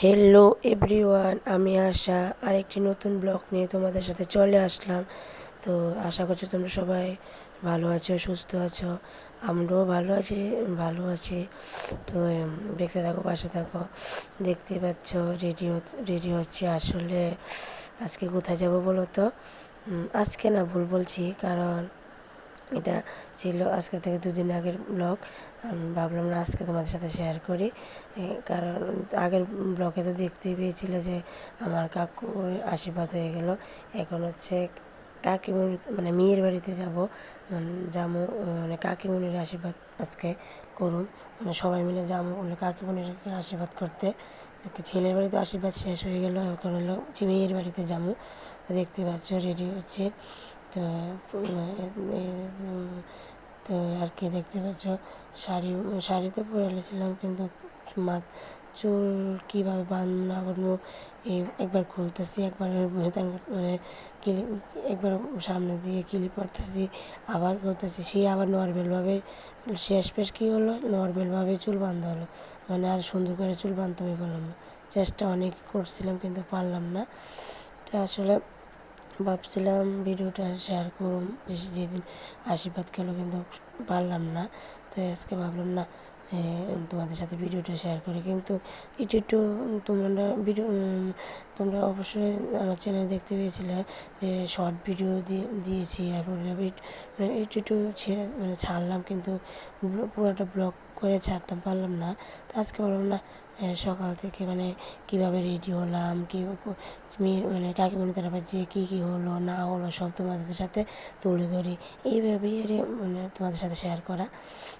Hello everyone, আমি আশা আরেকটি নতুন ব্লগ নিয়ে তোমাদের সাথে চলে আসলাম। তো আশা করছি তোমরা সবাই ভালো আছো, সুস্থ আছো। আমরাও ভালো আছি। তো দেখতে থাকো, পাশে থাকো। দেখতে পাচ্ছ রেডি হচ্ছে। আসলে আজকে কোথায় যাব বলো তো? আজকে না, ভুল বলছি, কারণ এটা ছিল আজকে থেকে দুদিন আগের ব্লগ। আমি ভাবলাম না আজকে তোমাদের সাথে শেয়ার করি, কারণ আগের ব্লগে তো দেখতেই পেয়েছিলে যে আমার কাকুর আশীর্বাদ হয়ে গেল। এখন হচ্ছে কাকিমণি, মানে মেয়ের বাড়িতে যাব, যাবো, মানে কাকিমণির আশীর্বাদ আজকে করুন, মানে সবাই মিলে যাবো বলে কাকিমণির আশীর্বাদ করতে। ছেলের বাড়িতে আশীর্বাদ শেষ হয়ে গেল, এখন হলো মেয়ের বাড়িতে যাবো। দেখতে পাচ্ছ রেডি হচ্ছে। তো তো আর কি দেখতে পাচ্ছ, শাড়িতে পরে এসেছিলাম, কিন্তু চুল কীভাবে না বাঁধবো, একবার খুলতেছি, একবার মানে ক্লিপ, একবার সামনে দিয়ে ক্লিপ মারতেছি, আবার করতেছি, সে আবার নর্মালভাবে শেষ কী হলো, নর্মালভাবে চুল বাঁধা হলো। মানে আর সুন্দর করে চুল বাঁধতে আমি পারলাম না। চেষ্টা অনেক করছিলাম কিন্তু পারলাম না। তো আসলে ভাবছিলাম ভিডিওটা শেয়ার করুন যেদিন আশীর্বাদ খেলো, কিন্তু পারলাম না। তো আজকে ভাবলাম না তোমাদের সাথে ভিডিওটা শেয়ার করি। কিন্তু একটু তোমরা অবশ্যই আমার চ্যানেল দেখতে পেয়েছিলে যে শর্ট ভিডিও দিয়েছি, এরপর একটু ছেড়ে ছাড়লাম, কিন্তু পুরোটা ব্লগ করে ছাড়তে পারলাম না। তো আজকে ভাবলাম না সকাল থেকে কীভাবে রেডি হলাম, কী মেয়ের কাকিমণি তার আবার যে কী হলো না হলো সব তোমাদের সাথে তুলে ধরি, এইভাবেই তোমাদের সাথে শেয়ার করা।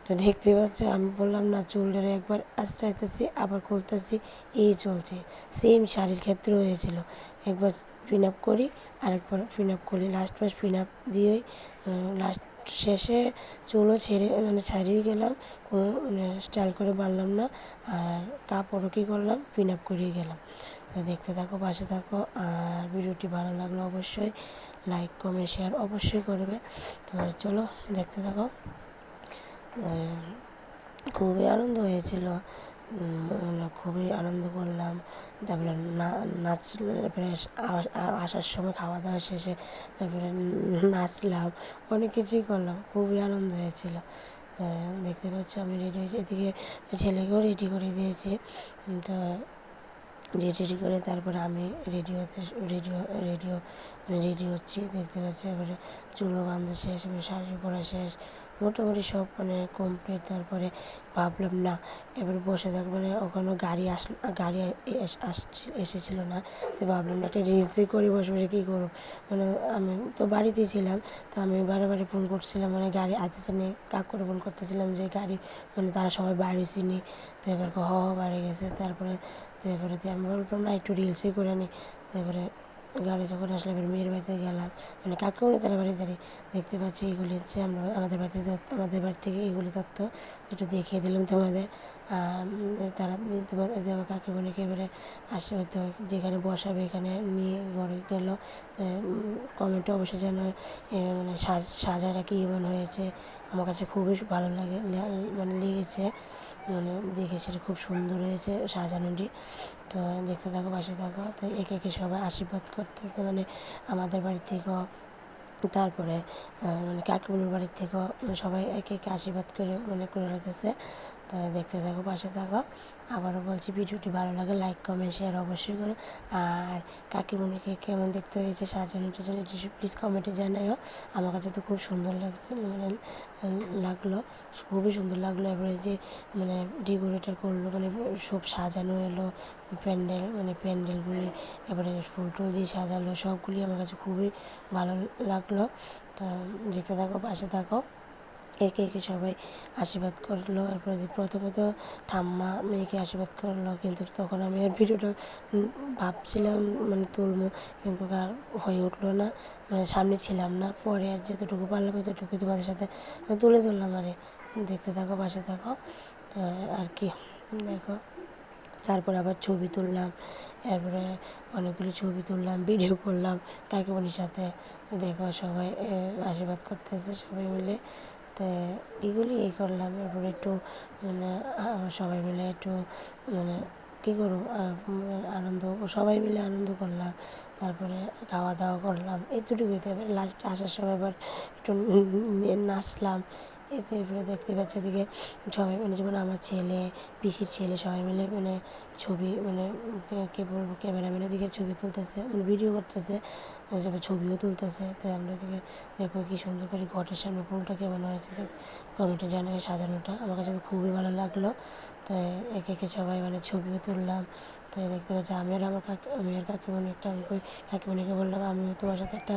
তো দেখতে পাচ্ছ, আমি বললাম না, চুলটারে একবার আঁচড়াইতেছি, আবার খুলতেছি, এই চলছে। সেম শাড়ির ক্ষেত্রেও হয়েছিল, একবার পিন আপ করি, আরেকবার পিন আপ করি, ফার্স্ট পিন আপ দিয়েই লাস্ট শেষে চুলও ছাড়িয়ে গেলাম, কোনো স্টাইল করে বানলাম না, আর কাপড়ও কী করলাম, পিন আপ করিয়ে গেলাম। তো দেখতে থাকো, পাশে থাকো। আর ভিডিওটি ভালো লাগলে অবশ্যই লাইক, কমেন্ট, শেয়ার অবশ্যই করবে। তো চলো দেখতে থাকো। খুবই আনন্দ হয়েছিল, খুবই আনন্দ করলাম। তারপরে নাচ, তারপরে আসার সময় খাওয়া দাওয়া শেষে তারপরে নাচলাম, অনেক কিছুই করলাম, খুবই আনন্দ হয়েছিল। দেখতে পাচ্ছি আমি রেডি হয়েছি, এদিকে ছেলেকেও রেডি করে দিয়েছি। তো রেডি করে তারপরে আমি রেডি হচ্ছি। দেখতে পাচ্ছি এবারে চুলও বাঁধা শেষ, এবার শাড়ি পরা শেষ, মোটামুটি সব কমপ্লিট। তারপরে ভাবলাম না এবার বসে থাকবো, ওখানে গাড়ি এসেছিলো না। তো ভাবলাম না একটা রিলসই করে বসে বসে কী করবো, আমি তো বাড়িতেই ছিলাম। তো আমি বারে ফোন করছিলাম, গাড়ি আসতেছে নিয়ে করে ফোন করতেছিলাম যে গাড়ি, তারা সবাই বাড়ি চিনি। তো এবার বাড়ি গেছে। তারপরে আমি বললাম না একটু রিলসই করে নিই। তারপরে গাড়ি যখন আসলে এবার মেয়ের বাড়িতে গেলাম, কাকুমণি তার বাড়ি দাঁড়িয়ে। দেখতে পাচ্ছি এগুলি হচ্ছে আমাদের বাড়ি থেকে এগুলি তথ্য একটু দেখিয়ে দিলাম তোমাদের। তারা তোমাদের কাকুমণিকে এবারে হয়তো যেখানে বসাবে এখানে নিয়ে ঘরে গেল। কমেন্টে অবশ্যই যেন সাজাটা কেমন হয়েছে, আমার কাছে খুবই ভালো লেগেছে, দেখে সেটা খুব সুন্দর হয়েছে সাজানোটি। তো দেখতে থাকো, পাশে থাকো। তো একে সবাই আশীর্বাদ করতেছে, আমাদের বাড়ি থেকেও, তারপরে কাকিমণির বাড়ির থেকেও সবাই একে আশীর্বাদ করে রাখতেছে। তো দেখতে থাকো, পাশে থাকো। আবারও বলছি, ভিডিওটি ভালো লাগে লাইক, কমেন্ট, শেয়ার অবশ্যই করো। আর কাকিমণিকে কেমন দেখতে হয়েছে সাজানোটা প্লিজ কমেন্টে জানাও। আমার কাছে তো খুব সুন্দর লাগছে, লাগলো, খুবই সুন্দর লাগলো। এবারে যে ডেকোরেটর করলো, সব সাজানো এলো, প্যান্ডেলগুলি এবারে ফুল টুল দিয়ে সাজালো, সবগুলি আমার কাছে খুবই ভালো লাগলো। তা দেখতে থাকো, পাশে থাকো। একে সবাই আশীর্বাদ করলো। এরপরে প্রথমে ঠাম্মা মেয়েকে আশীর্বাদ করলো, কিন্তু তখন আমি আর ভিডিওটা ভাবছিলাম তুলবো, কিন্তু আর হয়ে উঠলো না, সামনে ছিলাম না। পরে আর যতটুকু পারলাম ততটুকু তোমাদের সাথে তুলে ধরলাম। দেখতে থাকো, পাশে থাকো। আর কি দেখো, তারপর আবার ছবি তুললাম, এরপরে অনেকগুলি ছবি তুললাম, ভিডিও করলাম কাকিমণির সাথে। দেখো সবাই আশীর্বাদ করতেছে সবাই মিলে। তো এগুলি করলাম। এরপরে একটু সবাই মিলে একটু কী করবো আনন্দ সবাই মিলে আনন্দ করলাম, তারপরে খাওয়া দাওয়া করলাম এতটুকুই। তারপরে লাস্টে আসার সময় আবার একটু নাচলাম। এতে এবারে দেখতে পাচ্ছি এদিকে সবাই মানে যেমন আমার ছেলে, পিসির ছেলে সবাই মিলে মানে ছবি মানে কে বলবো ক্যামেরাম্যানের দিকে ছবি তুলতেছে, মানে ভিডিও করতেছে, তারপরে ছবিও তুলতেছে। তাই আমরা এদিকে দেখো কী সুন্দর করে ঘটের সামনে ফুলটা কেমন হয়েছে, কমিটি জানিয়ে সাজানোটা আমার কাছে তো খুবই ভালো লাগলো। তাই একে একে সবাই মানে ছবিও তুললাম। তাই দেখতে পাচ্ছি আমি আর আমার আমি আর কাকিমণি একটা আমি কাকিমণিকে বললাম আমিও তোমার সাথে একটা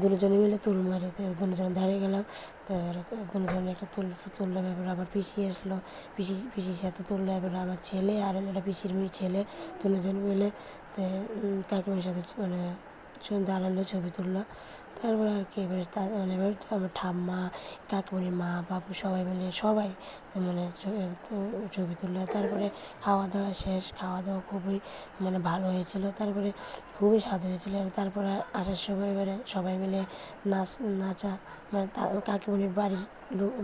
দুজনে মিলে তুল মারি। তো দুজনে দাঁড়িয়ে গেলাম, তারপর দুজনে একটা তুললাম। এবার আবার পিসি আসলো, পিসির সাথে তুললো। এবার আমার ছেলে আর একটা পিসির মেয়ে ছেলে দুজন মিলে তো কাকিমার সাথে মানে দাঁড়ালো, ছবি তুললো। তারপর আর কি এবার মানে এবার আমার ঠাম্মা, কাকিমণির মা, বাবু সবাই মিলে সবাই মানে ছবি তুললো। তারপরে খাওয়া দাওয়া শেষ, খাওয়া দাওয়া খুবই মানে ভালো হয়েছিলো, তারপরে খুবই স্বাদ হয়েছিলো। তারপরে আসার সময় এবারে সবাই মিলে নাচা মানে কাকিমণির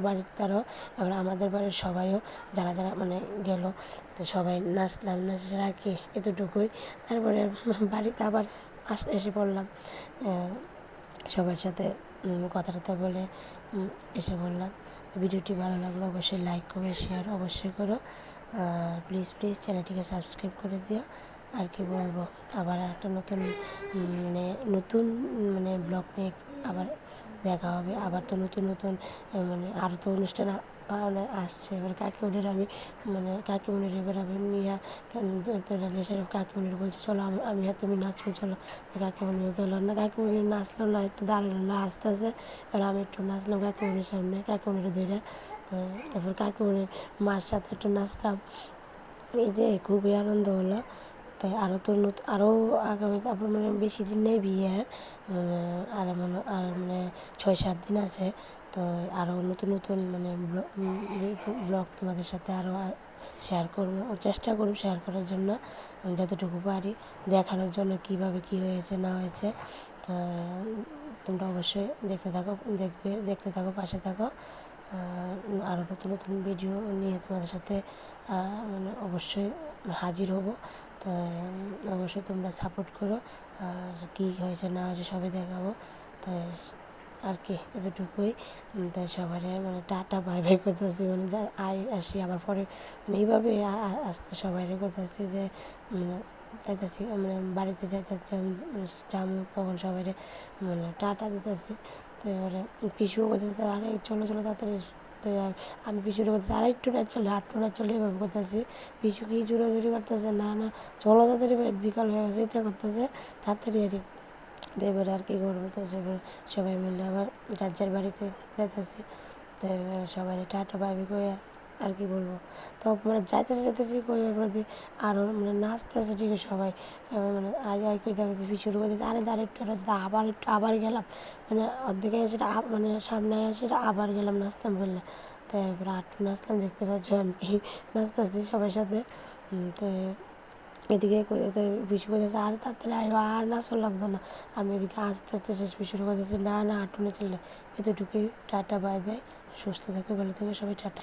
বাড়ির তারাও, এবার আমাদের বাড়ির সবাইও যারা যারা মানে গেলো তো সবাই নাচলাম, নাচের আর কি এতটুকুই। তারপরে বাড়িতে আবার এসে পড়লাম, সবার সাথে কথা টথা বলে এসে বললাম। ভিডিওটি ভালো লাগলো অবশ্যই লাইক কমেন্ট শেয়ার অবশ্যই করো, প্লিজ চ্যানেলটিকে সাবস্ক্রাইব করে দিও। আর কি বলবো, আবার একটা নতুন মানে ব্লগ নিয়ে আবার দেখা হবে। আবার তো নতুন মানে আরও তো অনুষ্ঠান মানে আসছে। এবার কাকিমণির আমি মানে কাকিমণির এবার আমি নিয়ে সেরকম কাকিমণির বলছি চলো আমি আর তুমি নাচবো চলো। কাকিমণিও গেল না, কাকিমণি নাচলো না, একটু দাঁড়ালো না, আস্তে আস্তে। এবার আমি একটু নাচলাম কাকিমণির সামনে, কাকিমণির ধরে। তো তারপর কাকিমণির মার সাথে একটু নাচলাম, এই যে খুবই আনন্দ হলো। তাই আরও আগামী তারপর মানে বেশি দিন নেই বিয়ে, আর মানে 6-7 দিন আছে। তো আরও নতুন মানে ব্লগ তোমাদের সাথে আরও শেয়ার করবো, চেষ্টা করব শেয়ার করার জন্য যতটুকু পারি, দেখানোর জন্য কীভাবে কী হয়েছে না হয়েছে। তো তোমরা অবশ্যই দেখতে থাকো পাশে থাকো। আরও নতুন ভিডিও নিয়ে তোমাদের সাথে মানে অবশ্যই হাজির হব। তাই অবশ্যই তোমরা সাপোর্ট করো, আর কী হয়েছে না হয়েছে সবই দেখাবো। তাই আর কি এতটুকুই। তাই সবারে মানে টাটা বাই বাই করতেছি, মানে আসি আবার পরে মানে এইভাবে আসতে সবাই করতেছি যে মানে যাইতেছি মানে বাড়িতে যাইতেছি যাবো তখন সবাই মানে টাটা দিতেছি। তো এবারে পিসুও করতেছে আরে চলো তাড়াতাড়ি। তো আমি পিছুটা করতেছি আর একটু নাচ চলে এভাবে করতেছি। পিছু কি জোরাজুরি করতেছে না চলো তাড়াতাড়ি, বিকাল হয়ে গেছে ইচ্ছা করতেছে তাড়াতাড়ি আর তো এবারে আর কি করবো। তো সবাই মিলে আবার যার বাড়িতে যাইতেছি। তো এবার সবাই টাটা বাইবি করে আর কি বলবো। তো মানে যাইতেছি কই এবার আরও মানে নাচতেছে ঠিক সবাই, মানে আয় করে দেখতেছি শুরু করতেছে আরে আবার গেলাম, মানে অর্ধেকে সেটা মানে সামনে সেটা আবার গেলাম নাচতাম বললে। তো এবার আটটু নাচলাম, দেখতে পাচ্ছ আমি নাচতেছি সবার সাথে। তো এদিকে পিছু করতেছে আর তাড়াতাড়ি আর নাচও লাগতো না। আমি এদিকে আস্তে শেষ শুরু করতেছি না আটুনে চললে। এতটুকুই, টাটা বাই বাই, সুস্থ থেকে ভালো থেকে সবাই টাটা।